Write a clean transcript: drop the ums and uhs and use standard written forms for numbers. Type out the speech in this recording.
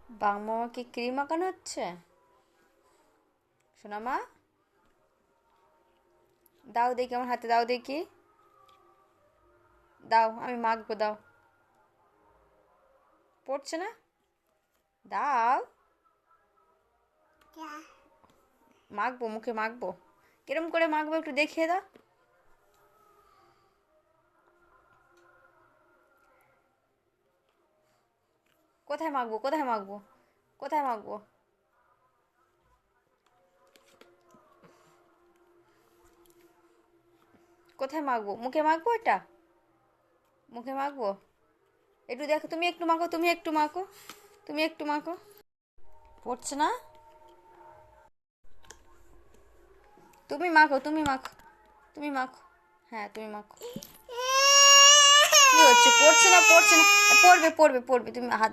বাংমা কি ক্রিম মাখানো হচ্ছে? শোনা মা, দাও দেখি, আমার হাতে দাও দেখি। দাও, আমি মাখবো, দাও। পড়ছে না? দাও। মাখবো, মুখে মাখবো। কিরম করে মাখবো একটু দেখিয়ে দাও। কোথায় মাখবো, কোথায় মাখবো, কোথায় মাখবো? কোথায় মাখবো? মুখে মাখবো এটা? মুখে মাখবো? একটু দেখো, তুমি একটু মাখো, তুমি একটু মাখো, তুমি একটু মাখো। পড়ছে না? তুমি মাখো, তুমি মাখো, তুমি মাখো। হ্যাঁ, তুমি মাখো। কি হচ্ছে? পড়ছে না, পড়ছে না। পড়বে, পড়বে, পড়বে, তুমি হাত